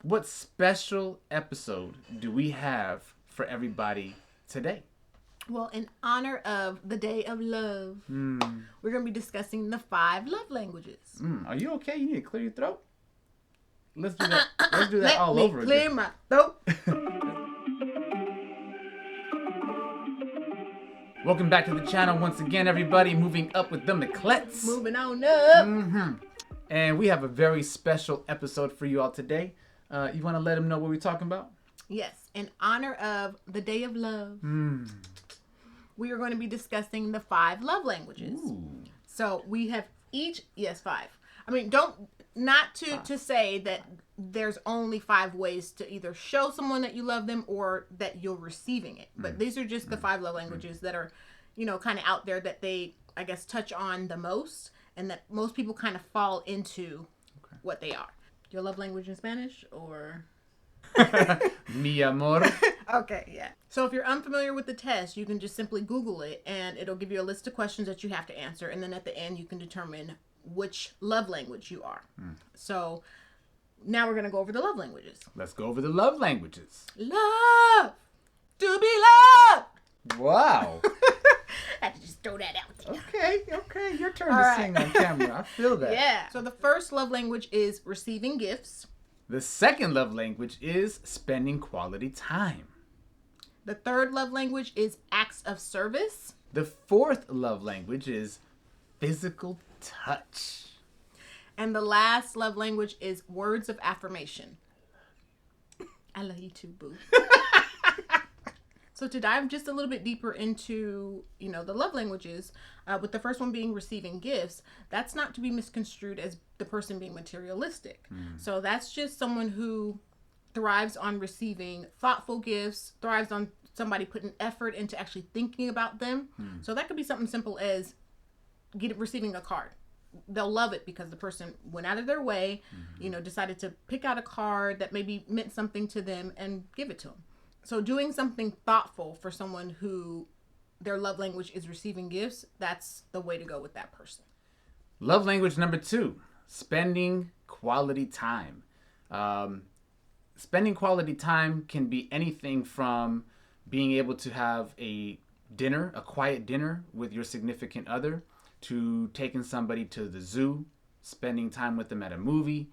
What special episode do we have for everybody today? Well, in honor of the Day of Love, we're going to be discussing the 5 love languages. Are you okay? You need to clear your throat? Let's do that. Let's do that all over again. Clear my throat. Welcome back to the channel once again, everybody. Moving up with the Miclettes. Moving on up. And we have a very special episode for you all today. You want to let them know what we're talking about? Yes, in honor of the Day of Love, we are going to be discussing the 5 love languages. Ooh. So we have each, 5. I mean, not to say that there's only 5 ways to either show someone that you love them or that you're receiving it. But these are just the 5 love languages that are, kind of out there that they, I guess, touch on the most and that most people kind of fall into what they are. Your love language in Spanish or... Mi amor. Okay, yeah. So if you're unfamiliar with the test, you can just simply Google it and it'll give you a list of questions that you have to answer. And then at the end, you can determine which love language you are. So now we're going to go over the love languages. Let's go over the love languages. Love! To be loved! Wow. I had to just throw that out there. Okay. Your turn to sing on camera. I feel that. Yeah. So the first love language is receiving gifts. The second love language is spending quality time. The third love language is acts of service. The fourth love language is physical touch. And the last love language is words of affirmation. I love you too, boo. So to dive just a little bit deeper into, the love languages, with the first one being receiving gifts, that's not to be misconstrued as the person being materialistic. So that's just someone who thrives on receiving thoughtful gifts, thrives on somebody putting effort into actually thinking about them. So that could be something simple as receiving a card. They'll love it because the person went out of their way, decided to pick out a card that maybe meant something to them and give it to them. So doing something thoughtful for someone who their love language is receiving gifts, that's the way to go with that person. Love language number 2, spending quality time. Spending quality time can be anything from being able to have a quiet dinner with your significant other, to taking somebody to the zoo, spending time with them at a movie,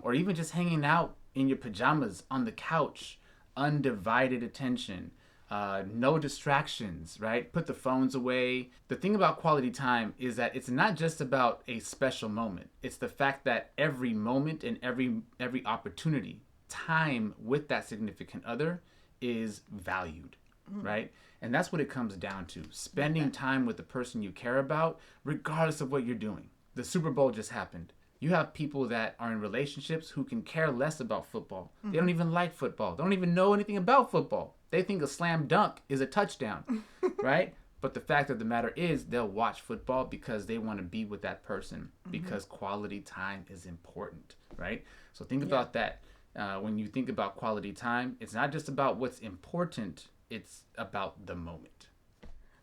or even just hanging out in your pajamas on the couch. Undivided attention, no distractions, right? Put the phones away. The thing about quality time is that it's not just about a special moment. It's the fact that every moment and every opportunity, time with that significant other is valued, right? And that's what it comes down to. Spending time with the person you care about, regardless of what you're doing. The Super Bowl just happened. You have people that are in relationships who can care less about football. They don't even like football. They don't even know anything about football. They think a slam dunk is a touchdown, right? But the fact of the matter is they'll watch football because they want to be with that person, because quality time is important, right? So think about that. When you think about quality time, it's not just about what's important. It's about the moment.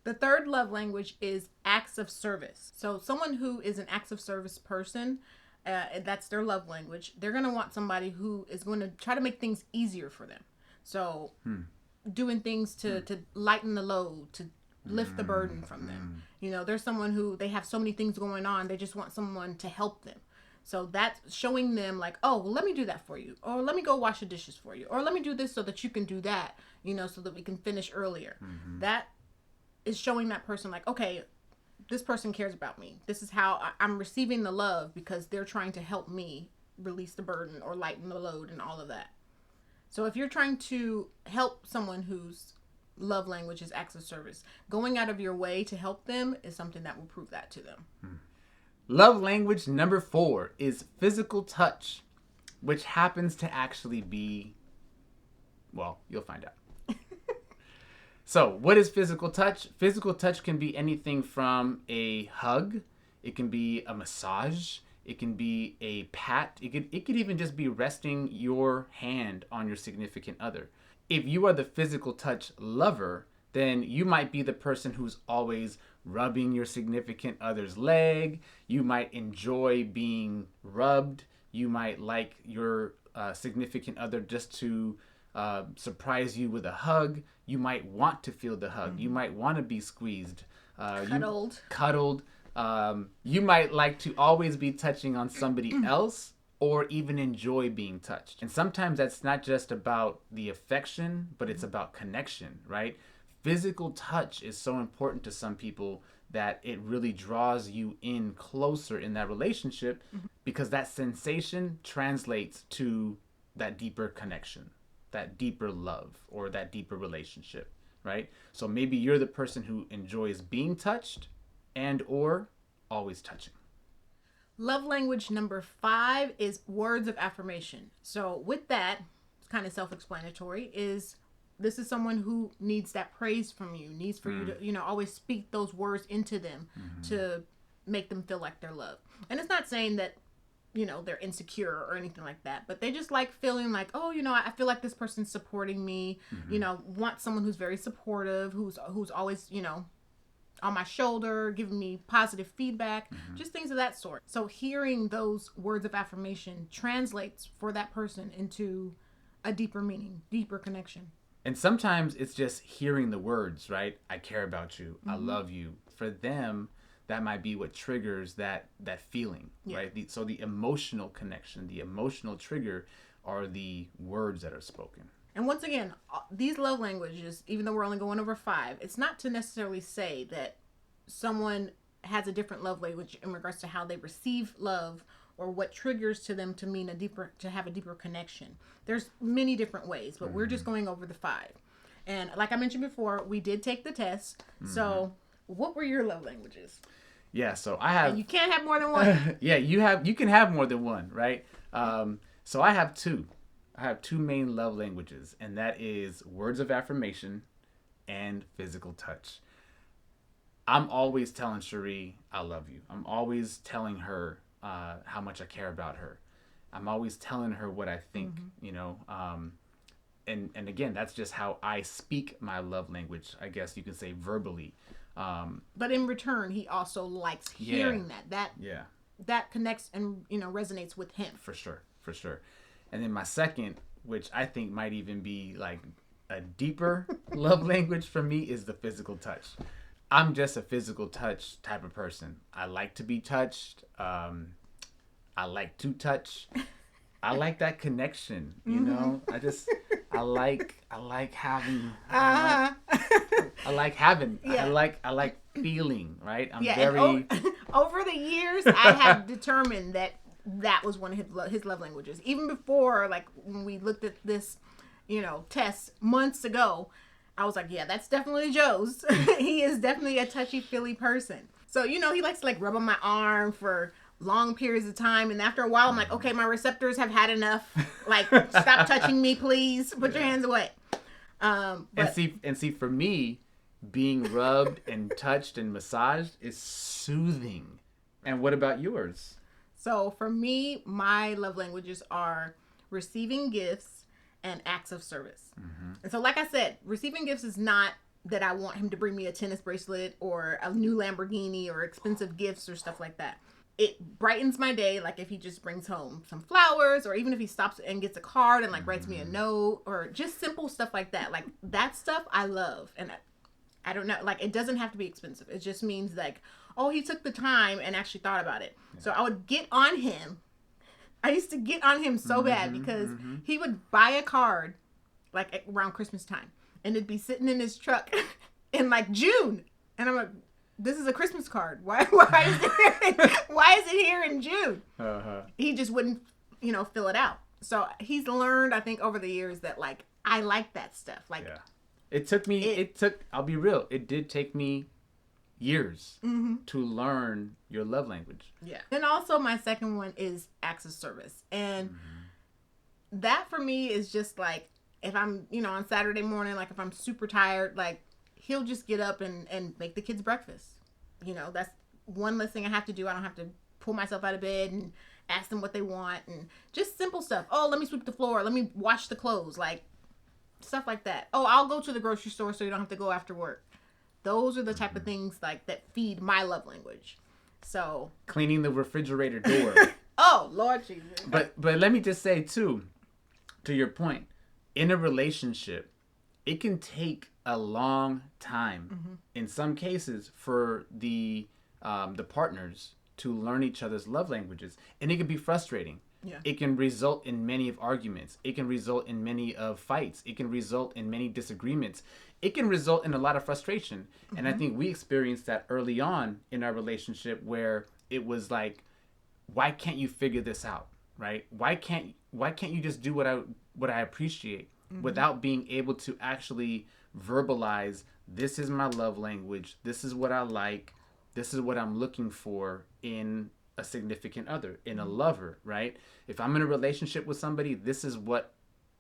The third love language is acts of service. So someone who is an acts of service person, that's their love language. They're going to want somebody who is going to try to make things easier for them. So doing things to lighten the load, to lift the burden from them. There's someone who they have so many things going on. They just want someone to help them. So that's showing them like, oh, well, let me do that for you. Or let me go wash the dishes for you. Or let me do this so that you can do that, so that we can finish earlier. That is showing that person like, okay, this person cares about me. This is how I'm receiving the love because they're trying to help me release the burden or lighten the load and all of that. So if you're trying to help someone whose love language is acts of service, going out of your way to help them is something that will prove that to them. Love language number 4 is physical touch, which happens to actually be, well, you'll find out. So, what is physical touch? Physical touch can be anything from a hug, it can be a massage, it can be a pat, it could even just be resting your hand on your significant other. If you are the physical touch lover, then you might be the person who's always rubbing your significant other's leg. You might enjoy being rubbed. You might like your significant other just to surprise you with a hug, you might want to feel the hug. You might want to be squeezed. Cuddled. You might like to always be touching on somebody else, or even enjoy being touched. And sometimes that's not just about the affection, but it's about connection, right? Physical touch is so important to some people that it really draws you in closer in that relationship, because that sensation translates to that deeper connection, that deeper love, or that deeper relationship, right? So maybe you're the person who enjoys being touched and or always touching. Love language number 5 is words of affirmation. So with that, it's kind of self-explanatory, this is someone who needs that praise from you, needs for you to, always speak those words into them to make them feel like they're loved. And it's not saying that, they're insecure or anything like that, but they just like feeling like, oh, I feel like this person's supporting me, want someone who's very supportive, who's always, on my shoulder, giving me positive feedback, just things of that sort. So hearing those words of affirmation translates for that person into a deeper meaning, deeper connection. And sometimes it's just hearing the words, right? I care about you. I love you. For them, that might be what triggers that feeling, right? So the emotional connection, the emotional trigger are the words that are spoken. And once again, these love languages, even though we're only going over 5, it's not to necessarily say that someone has a different love language in regards to how they receive love or what triggers to them to have a deeper connection. There's many different ways, but we're just going over the 5. And like I mentioned before, we did take the test. So what were your love languages? Yeah, so I have... And you can't have more than one. Yeah, you can have more than one, right? So I have 2. I have 2 main love languages, and that is words of affirmation and physical touch. I'm always telling Sherri, I love you. I'm always telling her how much I care about her. I'm always telling her what I think, and again, that's just how I speak my love language, I guess you can say verbally. But in return, he also likes hearing that connects and, resonates with him. For sure. And then my second, which I think might even be like a deeper love language for me, is the physical touch. I'm just a physical touch type of person. I like to be touched. I like to touch. I like that connection, I like having. I like feeling, right? I'm very. Over the years, I have determined that was one of his love languages. Even before, like when we looked at this, test months ago, I was like, yeah, that's definitely Joe's. He is definitely a touchy-feely person. So, he likes to like rub on my arm for long periods of time. And after a while, I'm like, okay, my receptors have had enough. Like, stop touching me, please. Put your hands away. And see, for me, being rubbed and touched and massaged is soothing. And what about yours? So for me, my love languages are receiving gifts and acts of service. And so like I said, receiving gifts is not that I want him to bring me a tennis bracelet or a new Lamborghini or expensive gifts or stuff like that. It brightens my day, like if he just brings home some flowers, or even if he stops and gets a card and like writes me a note, or just simple stuff like that. Like that stuff I love. And I don't know, like it doesn't have to be expensive. It just means like, oh, he took the time and actually thought about it. Yeah. So I would get on him. I used to get on him so bad because he would buy a card like around Christmas time, and it'd be sitting in his truck in like June. And I'm like, this is a Christmas card. Why is it here in June? He just wouldn't, fill it out. So he's learned, I think, over the years that like, I like that stuff. Like, I'll be real. It did take me years to learn your love language. Yeah. And also my second one is acts of service. And that for me is just like, if I'm, on Saturday morning, like if I'm super tired, like he'll just get up and make the kids breakfast. That's one less thing I have to do. I don't have to pull myself out of bed and ask them what they want, and just simple stuff. Oh, let me sweep the floor. Let me wash the clothes. Like stuff like that. Oh, I'll go to the grocery store so you don't have to go after work. Those are the type of things like that feed my love language. So cleaning the refrigerator door. Oh, Lord Jesus. But let me just say too, to your point, in a relationship, it can take a long time, in some cases, for the partners to learn each other's love languages, and it can be frustrating. Yeah. It can result in many of arguments. It can result in many of fights. It can result in many disagreements. It can result in a lot of frustration. And I think we experienced that early on in our relationship, where it was like, why can't you figure this out, right? Why can't you just do what I appreciate, without being able to actually verbalize, this is my love language, this is what I like, this is what I'm looking for in a significant other, in a lover, right? If I'm in a relationship with somebody, this is what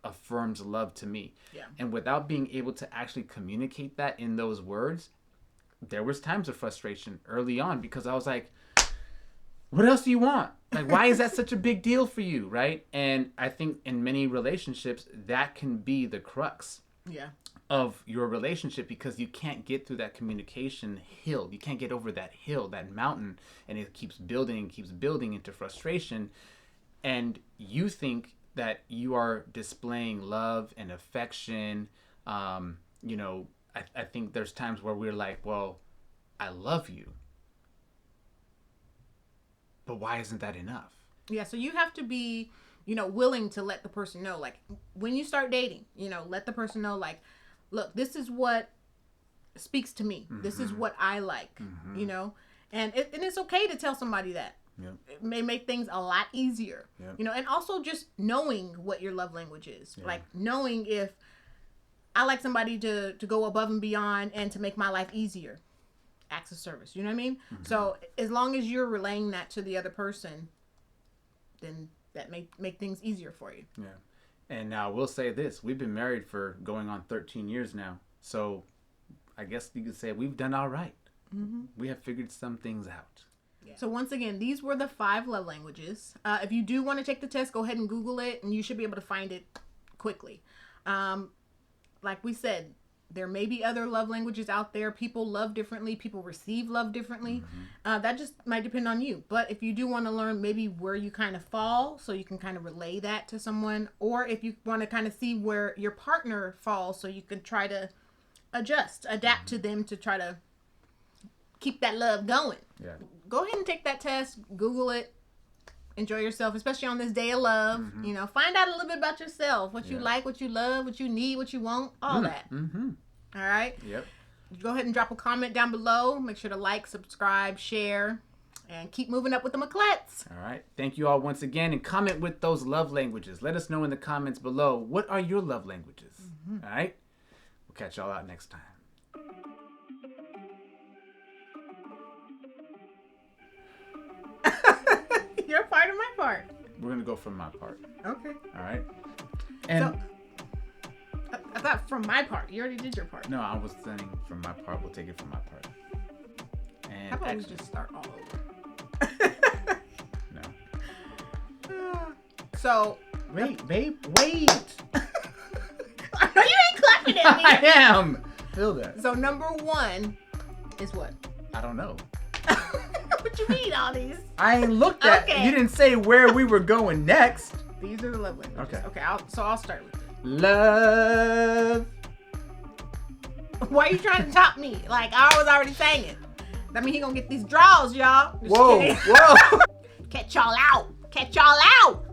affirms love to me. Yeah. And without being able to actually communicate that in those words, there was times of frustration early on, because I was like, what else do you want? Like, why is that such a big deal for you, right? And I think in many relationships, that can be the crux of your relationship, because you can't get through that communication hill. You can't get over that hill, that mountain, and it keeps building into frustration. And you think that you are displaying love and affection. You know, I think there's times where we're like, well, I love you, but why isn't that enough? Yeah, so you have to be, willing to let the person know, like, when you start dating, let the person know, like, look, this is what speaks to me. This is what I like, and it's okay to tell somebody that. Yep. It may make things a lot easier, Yep. And also just knowing what your love language is, Yeah. like knowing if I like somebody to go above and beyond and to make my life easier. Acts of service, you know what I mean? So as long as you're relaying that to the other person, then that may make things easier for you. Yeah. And now we'll say this, we've been married for going on 13 years now. So I guess you could say we've done all right. We have figured some things out. Yeah. So once again, these were the 5 love languages. If you do want to take the test, go ahead and Google it, and you should be able to find it quickly. Like we said, there may be other love languages out there. People love differently. People receive love differently. That just might depend on you. But if you do want to learn maybe where you kind of fall, so you can kind of relay that to someone, or if you want to kind of see where your partner falls, so you can try to adapt to them to try to keep that love going. Yeah. Go ahead and take that test. Google it. Enjoy yourself, especially on this day of love. Find out a little bit about yourself, what you like, what you love, what you need, what you want, all that. All right? Yep. Go ahead and drop a comment down below. Make sure to like, subscribe, share, and keep moving up with the Miclettes. All right. Thank you all once again, and comment with those love languages. Let us know in the comments below, what are your love languages? All right? We'll catch y'all out next time. Your part or my part? We're going to go from my part. Okay. All right? And I thought from my part. You already did your part. no, I was saying from my part. We'll take it from my part. And How about actually, we just start all over? no. So. Wait, babe, wait. I know you ain't clapping at me. I am. Feel that. So number 1 is what? I don't know. What you mean, all these? I ain't looked at. Okay. You didn't say where we were going next. These are the love languages. Okay. Okay. I'll start with it. Love. Why are you trying to top me? Like I was already saying it. That mean he gonna get these draws, y'all. Just Whoa, kidding. whoa. Catch y'all out. Catch y'all out.